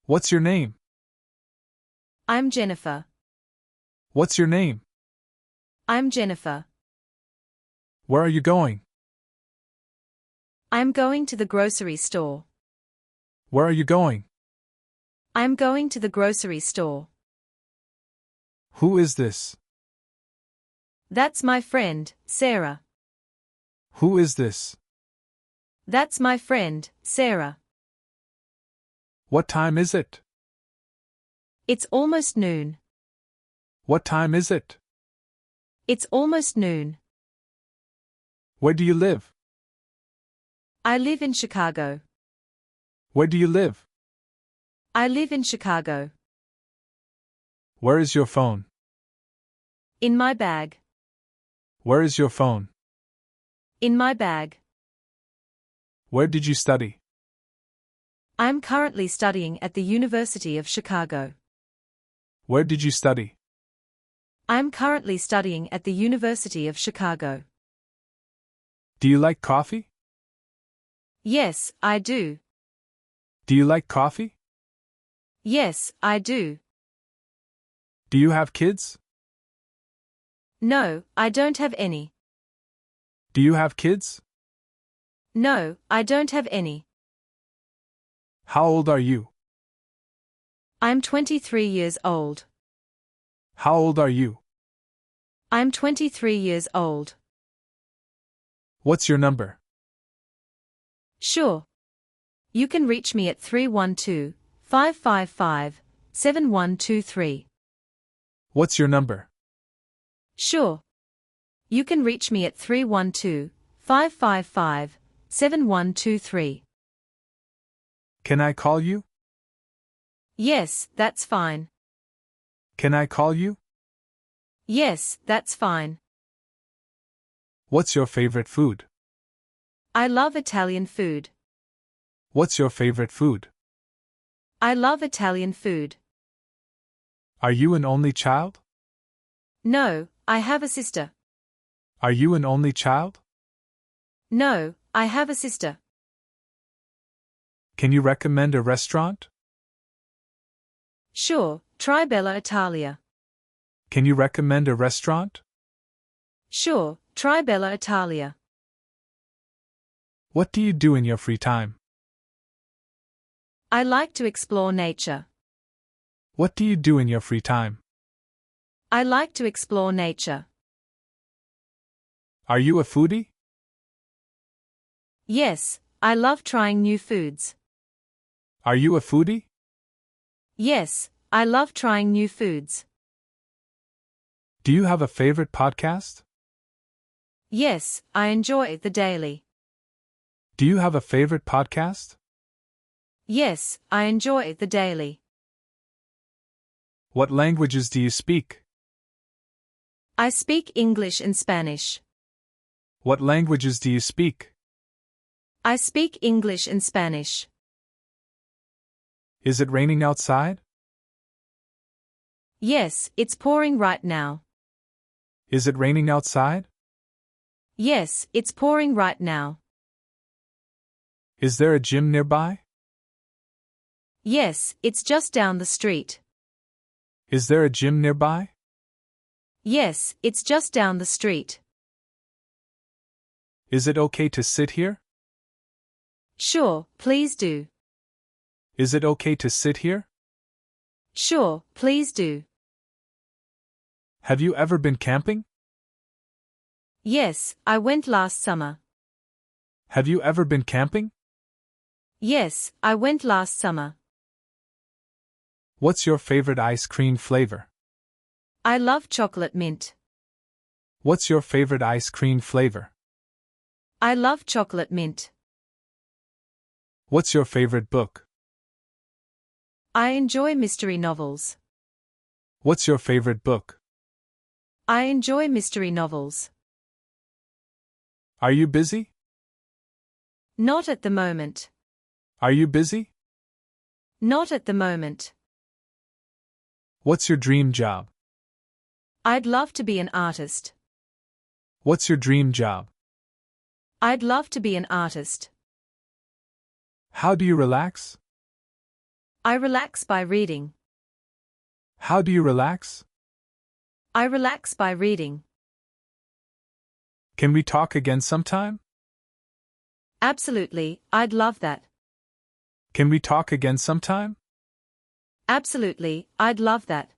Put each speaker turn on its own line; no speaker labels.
What's your name?
I'm Jennifer.
What's your name?
I'm Jennifer.
Where are you going?
I'm going to the grocery store.
Where are you going?
I'm going to the grocery store.
Who is this?
That's my friend, Sarah.
Who is this?
That's my friend, Sarah.
What time is it?
It's almost noon.
What time is it?
It's almost noon.
Where do you live?
I live in Chicago.
Where do you live?
I live in Chicago.
Where is your phone?
In my bag.
Where is your phone?
In my bag.
Where did you study?
I'm currently studying at the University of Chicago.
Where did you study?
I'm currently studying at the University of Chicago.
Do you like coffee?
Yes, I do.
Do you like coffee?
Yes, I do.
Do you have kids?
No, I don't have any.
Do you have kids?
No, I don't have any.
How old are you?
I'm 23 years old.
How old are you?
I'm 23 years old.
What's your number?
Sure. You can reach me at 312-555-7123.
What's your number?
Sure. You can reach me at 312-555-7123.
Can I call you?
Yes, that's fine.
Can I call you?
Yes, that's fine.
What's your favorite food?
I love Italian food.
What's your favorite food?
I love Italian food.
Are you an only child?
No, I have a sister.
Are you an only child?
No, I have a sister.
Can you recommend a restaurant?
Sure, try Bella Italia.
Can you recommend a restaurant?
Sure, try Bella Italia.
What do you do in your free time?
I like to explore nature.
What do you do in your free time?
I like to explore nature.
Are you a foodie?
Yes, I love trying new foods.
Are you a foodie?
Yes, I love trying new foods.
Do you have a favorite podcast?
Yes, I enjoy The Daily.
Do you have a favorite podcast?
Yes, I enjoy The Daily.
What languages do you speak?
I speak English and Spanish.
What languages do you speak?
I speak English and Spanish.
Is it raining outside?
Yes, it's pouring right now.
Is it raining outside?
Yes, it's pouring right now.
Is there a gym nearby?
Yes, it's just down the street.
Is there a gym nearby?
Yes, it's just down the street.
Is it okay to sit here?
Sure, please do.
Is it okay to sit here?
Sure, please do.
Have you ever been camping?
Yes, I went last summer.
Have you ever been camping?
Yes, I went last summer.
What's your favorite ice cream flavor?
I love chocolate mint.
What's your favorite ice cream flavor?
I love chocolate mint.
What's your favorite book?
I enjoy mystery novels.
What's your favorite book?
I enjoy mystery novels.
Are you busy?
Not at the moment.
Are you busy?
Not at the moment.
What's your dream job?
I'd love to be an artist.
What's your dream job?
I'd love to be an artist.
How do you relax?
I relax by reading.
How do you relax?
I relax by reading.
Can we talk again sometime?
Absolutely, I'd love that.
Can we talk again sometime?
Absolutely, I'd love that.